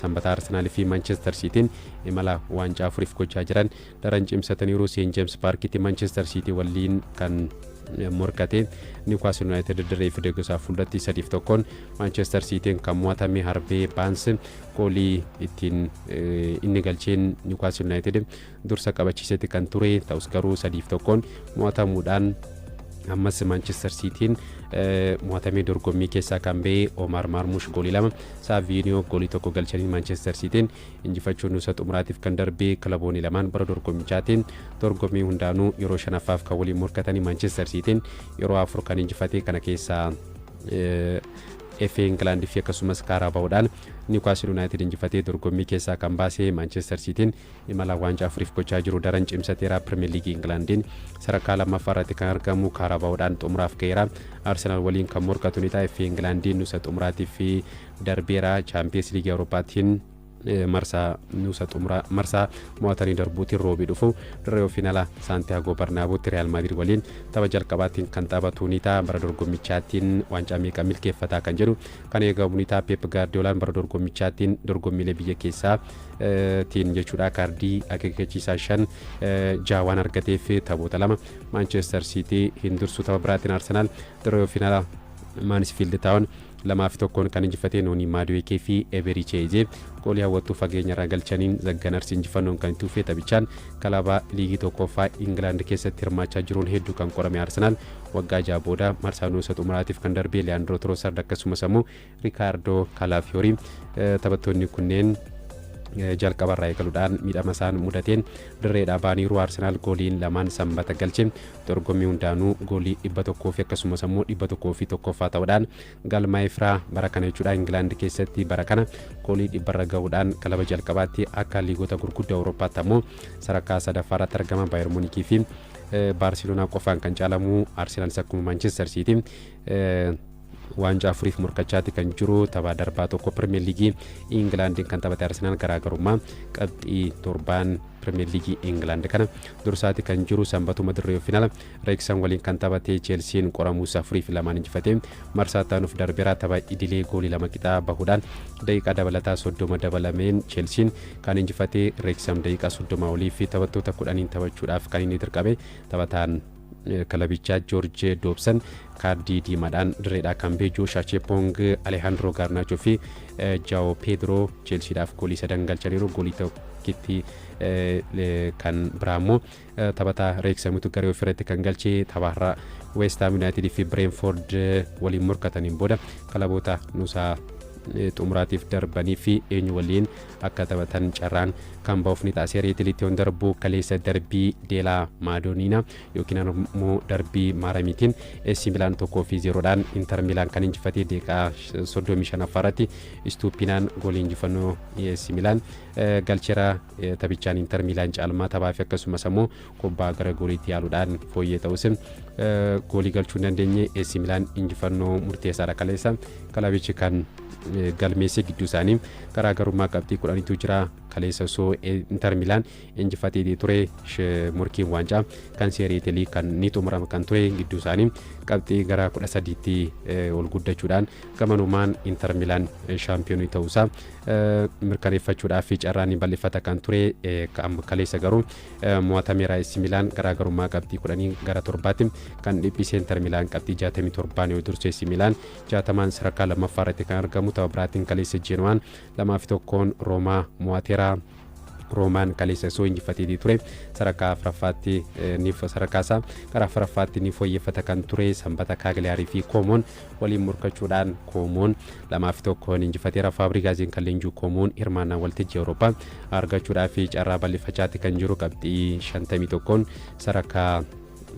Sanbata Arsenaal fi Manchester Cityin imala waancaa Afriif gochaa jiran daran cimsataniiru. St James Parkitti Manchester City waliin kan morkate Newcastle United dirree fideegsaa fuulratti 3-1 Manchester City kan mo'atame Harvey Barnes goolii ittiin inni galcheen Newcastle United dursa qabachiisetti kan ture ta'us garuu 3-1 mo'atamuudhaan ammas Manchester Cityin mo'atamee dorgommii keessaa kan ba'e Omar Marmush goolii 2 Savinio goolii 1 galchanii Manchester Cityin injifachuun nusa xumuraatiif kan darbe kilaboonni lamaan bara dorgommichaatiin dorgommii hundaanuu yeroo 5ffaaf kan waliin morkatanii Manchester Cityin yeroo 4 kan injifate kana keessaa FA England fi akkasumas Karabaodhaan Newcastle United injifatee dorgommii keessaa kan baase Manchester Cityin imala waancaa Afriif gochaa jiru daran cimsateera. Premier League Englandin sadarkaa lammaffaarratti kan argamu Karabaodhaan xumuraaf ga'eera. Arsenal waliin kan morkatu ni ta'a. FA Englandin nusa xumuraatiif darbeera. Champions League Europaatiin marsaa mo'atanii darbuutiin roobii dhufu dirree finala Santiago Bernabeuutti Real Madrid waliin tapha jalqabaatiin kan taphatu ni ta'a. Bara dorgommichaatiin waancaa meeqa milkeeffataa kan jedhu kan eegamu ni ta'a. Pep Guardiolaan bara dorgommichaatiin dorgommiilee biyya keessaa tiin jechuudha kaardii akeekachiisaa 5 waan argateef taphoota 2 Manchester City hin dursu. Tapha biraatiin Arsenal dirree finala Mansfield Town 2-1 kan injifatee Noni Madueke fi Eberiche Eze goolii hawwattuu fageenyarraa galchaniin Zagganarsi injifannoon kan tuufee taphichaan kilaba liigii tokkoffaa England keessatti hirmaachaa jiruun hedduu kan qorame Arsenal waggaa 6 booda marsaa nuusa xumuraatiif kan darbe Leandro Trossard akkasumas immoo Ricardo Calafiori taphattoonni kunneen jalqabarraa eegaluudhaan miidhama isaan mudateen dirreedhaa baaniiru. Arsenaal gooliin lamaan sanbata galche dorgommii hundaanuu goolii 100 fi akkasumas immoo 101ffaa ta'uudhaan galmaa'eera bara kana jechuudha. England keessatti bara kana goolii 100 ga'uudhaan kilaba jalqabaatti akka liigota gurguddaa Awurooppaatti ammoo sadarkaa sadaffaarratti argama. Bayern Munich fi Barcelona qofaan kan caalamu Arsenaal akkuma Manchester City waancaa Afriif morkachaatti kan jiru. tapha darbaa tokko Premier League England kan taphate Arsenal garaagarummaa qabxii 7 Premier League England kana dursaatti kan jiru. Sanbatuma dirree finala Wrexham waliin kan taphate Chelsea qoramuus Afriif lamaan injifate marsaa taanuuf darbeera. tapha idilee goolii 2 qixaa bahuudhaan daqiiqaa dabalataa 30 dabalameen Chelsea kan injifate. Wrexham daqiiqaa 30 olii fi taphattoota 10 taphachuudhaaf kan inni dirqame taphataan kilabichaa George Dobson kaardii diimaadhaan dirreedhaa kan ba'e. Josh Achepong, Alejandro Garnacho fi Joao Pedro Chelseadhaaf goolii 3 galchaniiru. goolii tokkitti kan biraammoo taphataa Wrexhamitu garee ofirratti kan galche. taphaarraa West Ham United fi Brentford waliin morkataniin booda kilaboota nuusaa xumuraatiif darbanii fi eenyu waliin akka taphatan carraan kan bahuuf ni ta'a. Seerii Italiitiin darbu kaleessa darbii Deela Maadoniina yookiin immoo darbii Maaramiitiin AC Milan 1-0dhaan Inter Milan kan injifatee daqiiqaa 35ffaarratti Stupiinaan goolii injifannoo AC Milan galcheera. taphichaan Inter Milan caalmaa taphaa fi akkasumas immoo kubbaa gara gooliitti yaaluudhaan fooyyee ta'us goolii galchuu dandeenye. AC Milan injifannoo murteessaadha kaleessa. kilabichi kan galmeesse gidduu isaanii garaagarummaa qabxii 10tu jira. kaleessa soo Inter Milan injifatee ture morkiin waancaa kan seerii Italii kan ni xumurama kan ture gidduu isaanii qabxii gara 13tti ol guddachuudhaan gamanumaan Inter Milan shaampiyoonii ta'uusaa mirkaneeffachuudhaaf carraan bal'ifata kan ture. kaleessa garuu mo'atameera. AC Milan garaagarummaa qabxii 10 gara 7tti kan dhiphisee Inter Milan qabxii 67 yoo turse AC Milan 60 sadarkaa lammaffaarratti kan argamu. tapha biraatiin kaleessa Genoaan 2-1 Roomaa mo'ateera. Roomaan kaleessa soo injifatee ture sadarkaa afuraffaatti ni sadarkaasaa gara afuraffaatti ni fooyyeffata kan ture. Sanbata Cagliari fi Comoon waliin morkachuudhaan Comoon 2-1 injifateera. Faabrigaaziin kan leenjuu Comoon hirmaannaa waltajjii Awurooppaa argachuudhaaf carraa bal'ifachaatti kan jiru qabxii 51 sadarkaa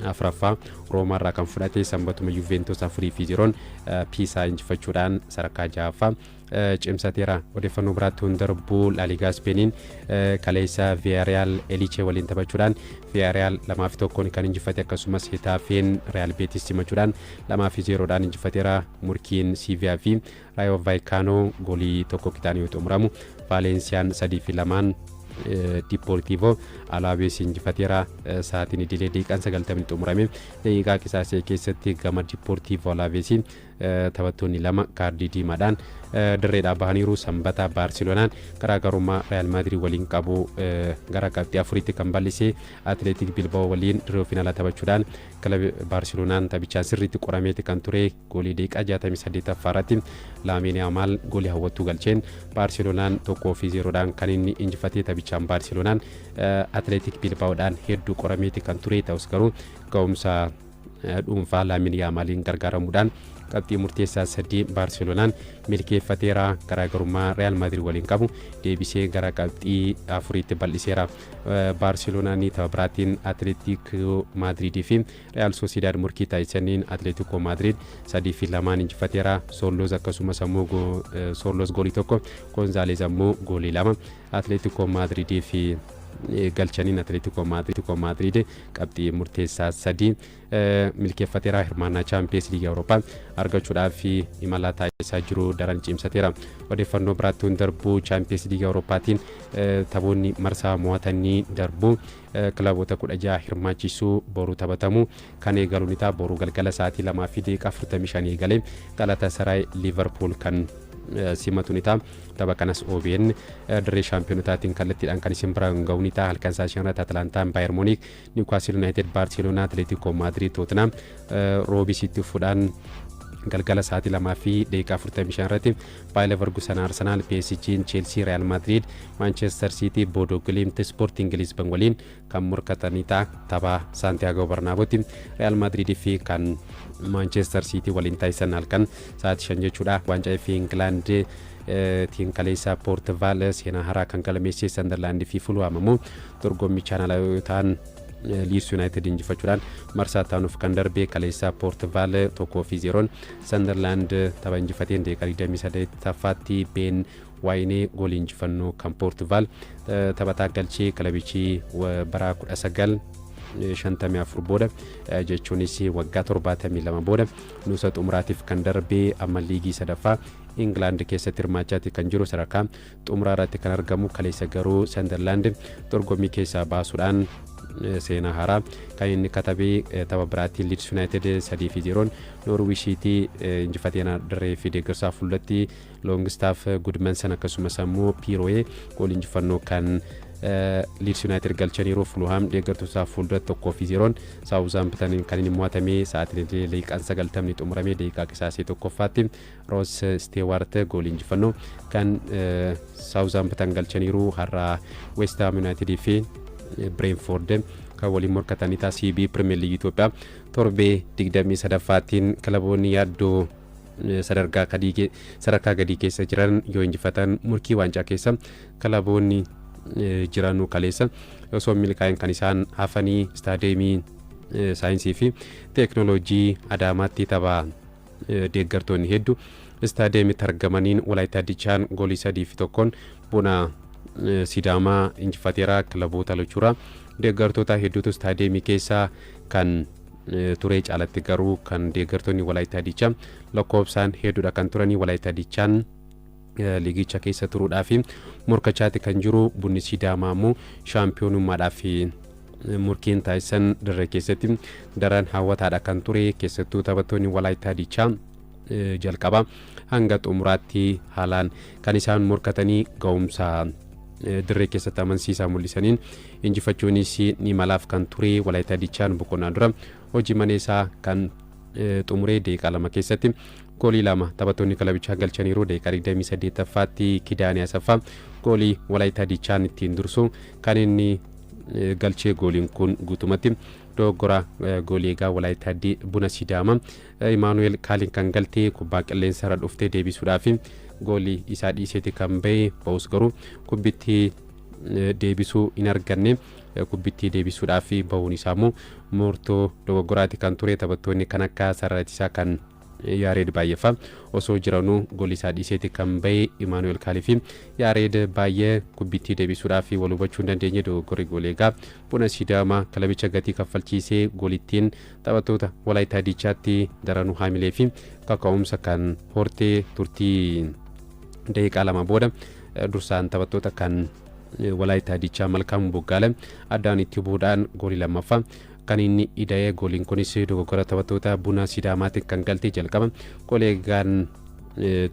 afuraffaa Roomaarraa kan fudhate. Sanbatuma Juventus 4-0 Pisa injifachuudhaan sadarkaa 6ffaa cimsateera. odeeffannoo biraatti darbu La Liga Spainiin kaleessa Villarreal Elche waliin taphachuudhaan Villarreal 2-1 kan injifate akkasumas Hetafeen Real Betis simachuudhaan 2-0dhaan injifateera. murkiin Sevilla fi Rayo Vallecano goolii tokko qixaan yoo xumuramu Valenciaan 3-2 Deportivo Alaves injifateera. sa'aatiin idilee daqiiqaan 90 xumurame. daqiiqaa qisaasee keessatti gama Deportivo Alaves taphattoonni 2 kaardii diimaadhaan dirreedhaa bahaniiru sanbata Baarseloonaan garaagarummaa Real Madrid waliin qabu gara qabxii afuritti kan bal'ise Atletic Bilbao waliin dirree finaalaa taphachuudhaan kilabii Baarseloonaan taphichaan sirriitti qorameeti kan ture goolii daqiiqaa 68ffaarratti Lamine Yamal goolii hawwattuu galcheen Baarseloonaan 1-0dhaan kan inni injifatee taphichaan Baarseloonaan Atletic Bilbaodhaan hedduu qorameeti kan ture ta'us garuu ga'umsa dhuunfaa Lamine Yamaliin gargaaramuudhaan qabxii murteessaa 3 Baarseloonaan milkeeffateera garaagarummaa Real Madrid waliin qabu deebisee gara qabxii 4tti bal'iseera. Baarseloonaan tapha biraatiin Atletico Madrid fi Real Sociedad morkii taasisaniin Atletico Madrid 3-2 injifateera. Solos akkasumas ammoo Solos goolii tokko Gonzalez ammoo goolii 2 Atletico Madrid fi galchaniin Atletico Madrid qabxii murteessaa 3 milkeeffateera. Hirmaannaa Champions League Awurooppaa argachuudhaaf imala taasisaa jiru daran cimsateera. Odeeffannoo biraattiin darbuu Champions League Awurooppaatiin taphoonni marsaa mo'atanii darbuu kilaboota 16 hirmaachisuu boru taphatamu kan eegalu ni ta'a. Boru galgala sa'aatii 2:45 eegalee Galatasaray Liverpool kan simatu ni ta'a. Tapha kanas OBN dirree shaampiyoonotaatiin kallattiidhaan kan isin biraan ga'u ni ta'a. Halkan sa'aatii 5 Atalantaan Bayern Munich, Newcastle United, Barcelona, Atletico Madrid, Tottenham roobisitti fuudhaan galgala sa'aatii 2:45 irratti Bayer Leverkusen, Arsenal, PSG, Chelsea, Real Madrid, Manchester City, Bodo Glimt, Sporting Lisbon waliin kan morkatanii ta'a. Tapha Santiago Bernabeutti Real Madrid fi kan Manchester City waliin taasisan halkan sa'aatii 5 jechuudha. Waancaa fi England tiin kaleessa Portugal seenaa haaraa kan galmeessee Sunderland fi Fulham ammoo dorgommii chaanalootaan Leeds United injifachuudhaan marsaa taanuuf kan darbe kaleessa Portugal 1-0 Sunderland tapha injifateen daqiiqaa 28ffaatti Ben Waine goolii injifannoo kan Portugal taphataa galchee kilabichi bara 1954 booda jechuunis waggaa 72 booda nuusa xumuraatiif kan darbe amma liigii sadaffaa England keessatti hirmaachaati kan jiru sadarkaa xumuraa irratti kan argamu kaleessa garuu Sunderland dorgommii keessaa baasuudhaan seenaa haaraa kan inni katabee tapha biraatiin Leeds United 3-0 Norwich City injifateena dirree fi deeggarsaa fuuldatti Longstaff Goodmanson akkasumas ammoo Piroe goolii injifannoo kan Leeds United galchaniiru. Fulham deeggartoota fuulduratti 1-0 Southampton kan inni mo'atame sa'aatii daqiiqaa 90 xumuramee daqiiqaa qisaasee tokkoffaatti Ross Stewart goolii injifannoo kan Southampton galchaniiru. Har'a West Ham United fi Brentford kan waliin morkatanii ta'a. CB Premier League Itoophiyaa torbee 23ffaattiin kilaboonni yaaddoo sadarkaa gadii keessa jiran yoo injifatan murkii waancaa keessa kilaboonni jiranu kaleessa osoo milkaa'in kan isaan hafanii Istaadiyeemii Saayinsii fi Teeknooloojii Adaamaatti tapha deeggartoonni hedduu istaadiyeemitti argamaniin Walaayittaa Dichaan goolii 3-1 Buna Sidaamaa injifateera. Kilaboota lachuura deeggartoota hedduutu istaadiyeemii keessaa kan ture caalatti garuu kan deeggartoonni Walaayittaa Dichaa lakkoofsaan hedduudha kan turanii Walaayittaa Dichaan liigicha keessa turuudhaaf morkachaati kan jiru. Bunni Sidaamaa immoo shaampiyoonummaadhaaf murkiin taasisan dirree keessatti daran hawwataadha kan ture. Keessattuu taphattoonni Walaayittaa Dichaa jalqaba hanga xumuraatti haalaan kan isaan morkatanii ga'umsa dirree keessatti amansiisaa mul'isaniin injifachuunis ni malaaf kan ture. Walaayittaa Dichaan boqonnaa dura hojii maneesaa kan xumuree daqiiqaa 2 keessatti goolii 2 taphattoonni kilabichaa galchaniiru. Daqiiqaa 28ffaatti Kidaanii Asaffaa goolii Walaayittaa Dichaan ittiin dursu kan inni galchee. Gooliin kun guutumatti dogoggora goolii egaa Walaayittaa Buna Sidaamaa Emmanuel Kaaliin kan galtee kubbaa qilleensa irra dhuftee deebisuudhaaf goolii isaa dhiiseeti kan ba'e. Ba'us garuu kubbitti deebisuu hin arganne. Kubbitti deebisuudhaaf ba'uun isaa immoo murtoo dogoggoraati kan ture. Taphattoonni kan akka Sararatisaa kan Yaareed Baay'eefaa osoo jiranuu goolii isaa dhiiseeti kan ba'e. Emmanuel Kaalii fi Yaareed Baay'ee kubbitti deebisuudhaaf wal hubachuu hin dandeenye. Dogoggorri goolii egaa Buna Sidaamaa kilabicha gatii kaffalchiisee goolittiin taphattoota Walaayittaa Dichaatti daranuu haamilee fi kaka'umsa kan hortee turtii daqiiqaa 2 booda dursaan taphattoota kan Walaayittaa Dichaa Malkaamuu Boggaale addaan itti bu'uudhaan goolii lammaffaa kan inni ida'ee. Gooliin kunis dogoggora taphattoota Buna Sidaamaatiin kan galtee jalqaba. Goolii egaan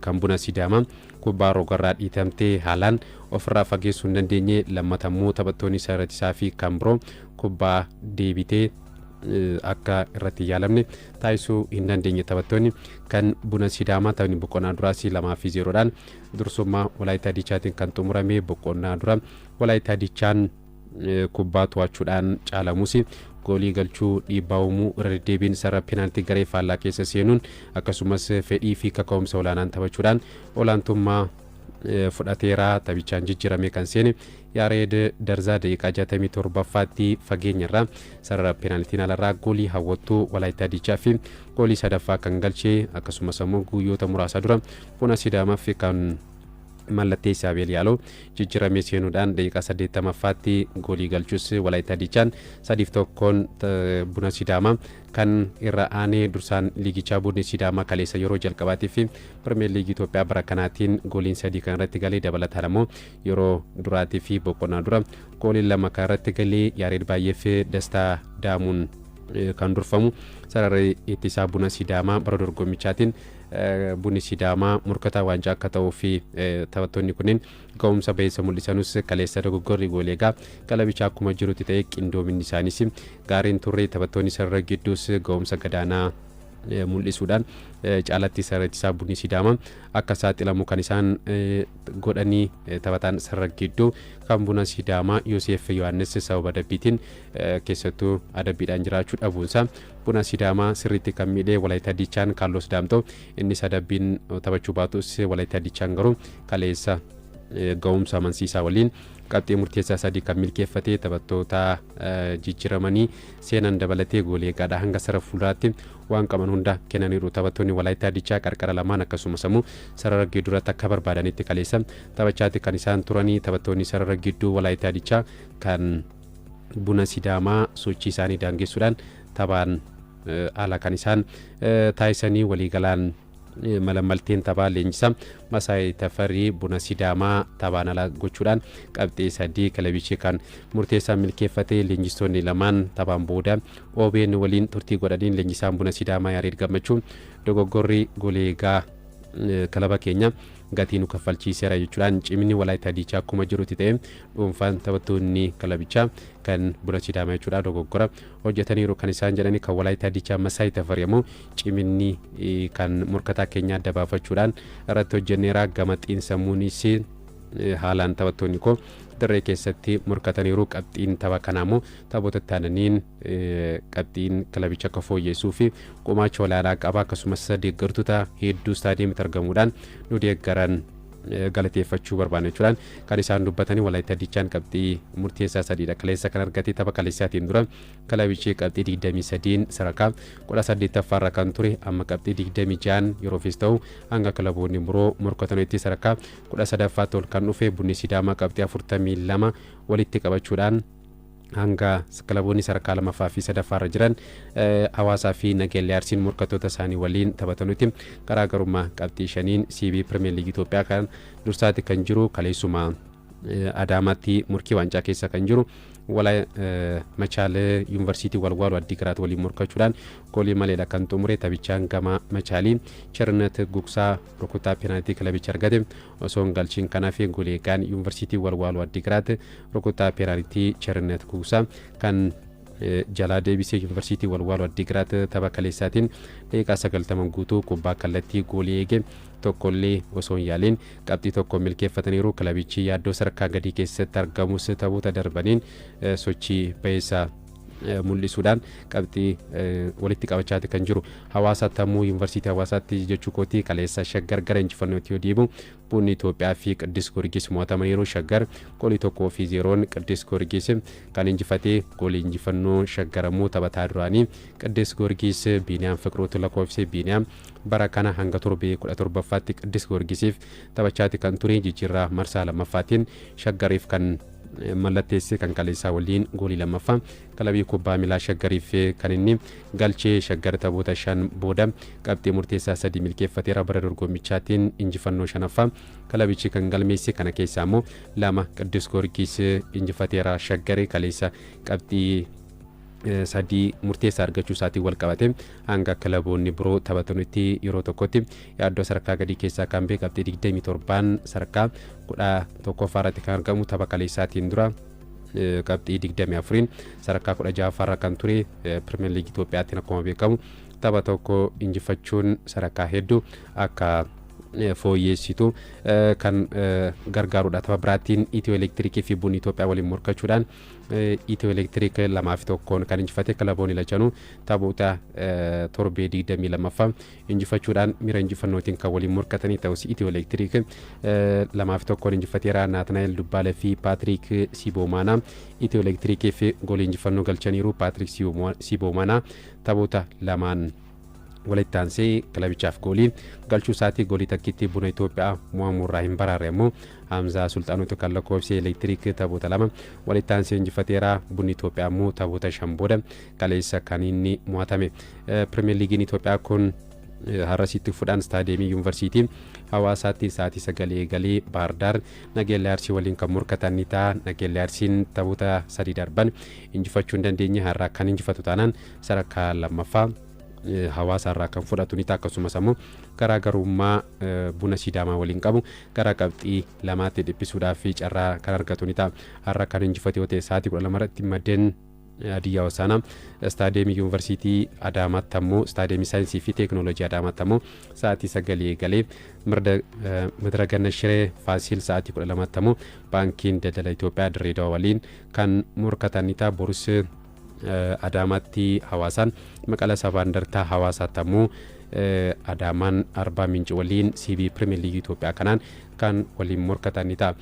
kan buna Sidaamaa kubbaa rogarraa dhiitamtee haalaan ofirraa fageessuu hin dandeenye lammatammoo taphattoonni isaa fi kan biroo kubbaa deebitee akka irratti yaalamne taasisuu hin dandeenye taphattoonni kan buna Sidaamaa taphni boqonnaa duraas 2-0dhaan dursummaa Walaayittaa Dichaatiin kan xumurame boqonnaa dura Walaayittaa Dichaan kubbaa to'achuudhaan caalamus goolii galchuu dhiibbaa uumuu irra deddeebiin sarara penaaltii garee faallaa keessa seenuun akkasumas fedhii fi kaka'umsa olaanaan taphachuudhaan olaantummaa fudhateeraa taphichaan jijjiirame kan seene Yaareed Darzaa daqiiqaa 67ffaatti fageenyarraa sarara penaaltiin alarraa goolii hawwattuu Walaayittaa Dichaa fi goolii sadaffaa kan galchee akkasumas immoo guyyoota muraasa dura buna Sidaamaaf kan mallattee Isaabeel Yaaloo jijjiiramee seenuudhaan daqiiqaa 80ffaatti goolii galchus Walaayittaa Dichaan 3-1 buna Sidaamaa kan irra aanee dursaan liigichaa bunni Sidaamaa kaleessa yeroo jalqabaatiif Pirimeer Liigii Itoophiyaa bara kanaatiin gooliin 3 kan irratti galee dabalataan immoo yeroo duraatii fi boqonnaa dura gooliin 2 kan irratti galee Yaareed Baay'eef Dastaa Daamuun kan durfamu sararri ittisaa buna Sidaamaa bara dorgommichaatiin bunni Sidaamaa murkataa waancaa akka ta'uu fi taphattoonni kunneen ga'umsa baay'isa mul'isanus kaleessa dogoggorri gooleegaa qalabichaa akkuma jirutti ta'e qindoominni isaaniis gaariin turre taphattoonni sarara gidduus ga'umsa gadaanaa mul'isuudhaan caalatti sarara ittisaa bunni Sidaamaa akka saaxilamu kan isaan godhanii taphataan sarara gidduu kan buna Sidaamaa Yoosef Yohaannis sababa adabbiitiin keessattuu adabbiidhaan jiraachuu dhabuunsa buna Sidaamaa sirriitti kan miidhee Walaayittaa Dichaan Kaarlos Daamtoo innis adabbiin taphachuu baatus Walaayittaa Dichaan garuu kaleessa ga'umsa amansiisaa waliin qabxii murteessaa 3 kan milkeeffatee taphattoota jijjiiramanii seenan dabalatee gooleegaadha hanga sarara fuulduraatti waan qaban hunda kennaniiru taphattoonni Walaayittaa Dichaa qarqara lamaan akkasumas immoo sarara gidduuratti akka barbaadanitti kaleessa taphachaatti kan isaan turanii taphattoonni sarara gidduu Walaayittaa Dichaa kan buna Sidaamaa sochii isaanii daangessuudhaan taphaan ala kan isaan taasisanii waliigalaan malamalteen taphaa leenjisaa Masaay Tafarii buna Sidaamaa taphaan ala gochuudhaan qabxii 3 kilabichi kan murteessaa milkeeffatee leenjistoonni lamaan taphaan booda OBN waliin turtii godhaniin leenjisaan buna Sidaamaa Yaareed Gammachuu dogoggorri gooleegaa kilaba keenya gatii nu kaffalchiiseera jechuudhaan cimni Walaayittaa Dichaa akkuma jirutti ta'e dhuunfaan taphattoonni kilabichaa kan buna Sidaamaa jechuudha dogoggora hojjetaniiru kan isaan jedhani kan Walaayittaa Dichaa Masaay Tafarii immoo cimni kan morkataa keenya adda baafachuudhaan irratti hojjenneera gama xiinsammuunis haalaan taphattoonni koo dirree keessatti morkataniiru qabxiin tapha kanaamoo taphoota taananiin qabxiin kilabicha akka fooyyessuu fi qomaacha olaanaa qaba akkasumas deeggartoota hedduu istaadiyeemitti argamuudhaan nu deeggaran galateeffachuu barbaachuudhaan kan isaan dubbatanii Walaayittaa Dichaan qabxii murteessaa 3 kaleessa kan argate tapha kaleessaatiin dura kilabichi qabxii 23 sadarkaa 18ffaarra kan ture amma qabxii 26 yeroofis ta'u hanga kilaboonni biroo morkatanitti sadarkaa 13ffaatti ol kan dhufe bunni Sidaamaa qabxii 42 walitti qabachuudhaan hanga kilaboonni sadarkaa 2ffaa fi 3ffaarra jiran Hawaasaa fi Nageellee Arsiin morkattoota isaanii waliin taphatanutti garaagarummaa qabxii 5 CB Pirimeer Liigii Itoophiyaa kan dursaatti kan jiru kaleessuma Adaamaatti murkii waancaa keessa kan jiru Machaalee Yuunivarsiitii Walwaaluu Addigiraat waliin morkachuudhaan goolii maleedha kan xumure taphichaan gama Machaaliin Chernet Gugsaa rukutaa penaaltii kilabicha argate osoo hin galchiin kanaaf gooleegaan Yuunivarsiitii Walwaaluu Addigiraat rukutaa penaaltii Chernet Gugsaa kan jalaa deebisee Yuunivarsiitii Walwaaluu Addigiraat tapha kaleessaatiin daqiiqaa 90 guutuu kubbaa kallattii goolii eege tokkollee osoo hin yaaliin qabxii tokko milkeeffataniiru kilabichi yaaddoo sadarkaa gadii keessatti argamus taphoota darbaniin sochii baay'isaa mul'isuudhaan qabxii walitti qabachaati kan jiru Hawaasa Tammuu Yuunivarsiitii Hawaasaatti jechuu kooti kaleessa Shaggar gara injifannootti yoo deemu bunni Itoophiyaa fi Qiddus Giyoorgis mo'atamaniiru Shaggar goolii 1-0 Qiddus Giyoorgis kan injifatee goolii injifannoo Shaggaramuu taphataa duraanii Qiddus Giyoorgis Biiniyaam Fiqiruutu lakkoofse Biiniyaam bara kana hanga torbee 17ffaatti Qiddus Giyoorgisiif taphachaati kan ture jijjiirraa marsaa lammaffaatiin Shaggariif kan mallatteessee kan kaleessaa waliin goolii lammaffaa kilabii kubbaa miilaa Shaggariif kan inni galchee Shaggar taphoota 5 booda qabxii murteessaa 3 milkeeffateera bara dorgommichaatiin injifannoo 5ffaa kilabichi kan galmeesse kana keessaa immoo 2 Qiddus Giyoorgis injifateera Shaggari kaleessa qabxii sadii murteessaa argachuu isaatiin wal qabate hanga kilaboonni biroo taphatanitti yeroo tokkotti yaaddoo sadarkaa gadii keessaa kan ba'e qabxii 27 sadarkaa 11 irratti kan argamu tapha kaleessaatiin dura qabxii 24 sadarkaa 16 irra kan ture Premier League Itoophiyaatti akkuma beekamu tapha tokko injifachuun sadarkaa hedduu akka fooyyessitu kan gargaarudha. Tapha biraatiin Itiyoo Elektirikii fi Bunni Itoophiyaa waliin morkachuudhaan Itiyoo Elektiriik 2-1 kan injifate kilaboonni lachanuu taphoota torbee 22ffaa injifachuudhaan miira injifannootiin kan waliin morkatanii ta'us Itiyoo Elektiriik 2-1 injifateera. Naatnaa'el Dubbaale fi Paatrik Siiboomaanaa Itiyoo Elektiriikii fi goolii injifannoo galchaniiru. Paatrik Siiboomaanaa taphoota lamaan walitti aansee kilabichaaf goolii galchuu isaatii goolii takkiitti Buna Itoophiyaa mo'amuu irraa hin baraarre immoo Hamzaa Sulxaanota kan lakkoofsee Elektiriik taphoota lama walitti aansee injifateera. Bunni Itoophiyaa immoo taphoota 5 booda kaleessa kan inni mo'atame. Premier Leaguein Itoophiyaa kun har'asitti fuudhaan istaadiyeemii yuunivarsiitii Hawaasaatti sa'aatii 9 eegalee Baahir Daar Nageellee Arsii waliin kan morkatan ni ta'a. Nageellee Arsiin taphoota 3 darban injifachuu hin dandeenye har'a kan injifatu taanaan sadarkaa lammaffaa Hawaasa irraa kan fudhatu ni ta'a. Akkasumas immoo garaagarummaa Buna Sidaamaa waliin qabu gara qabxii lamaatti dhiphisuudhaaf carraa kan argatu ni ta'a. Har'a kan injifate yoo ta'e sa'aatii 12 irratti Maddeen Hadiyyaa Hosaanaa istaadiyeemii yuunivarsiitii Adaamaatti ammoo istaadiyeemii saayinsii fi teekinooloojii Adaamaatti ammoo sa'aatii 9 eegalee Midira Ganna Shiree Faasiil sa'aatii 12tti ammoo Baankiin Daldala Itoophiyaa Dirreedawaa waliin kan morkatan ni ta'a. Borus Adaamaatti Hawaasaan Maqala Sabaa Indartaa Hawaasaatti ammoo Adaamaan Arbaa Minci waliin CB Premier League Itoophiyaa kanaan kan waliin morkatan ni ta'a.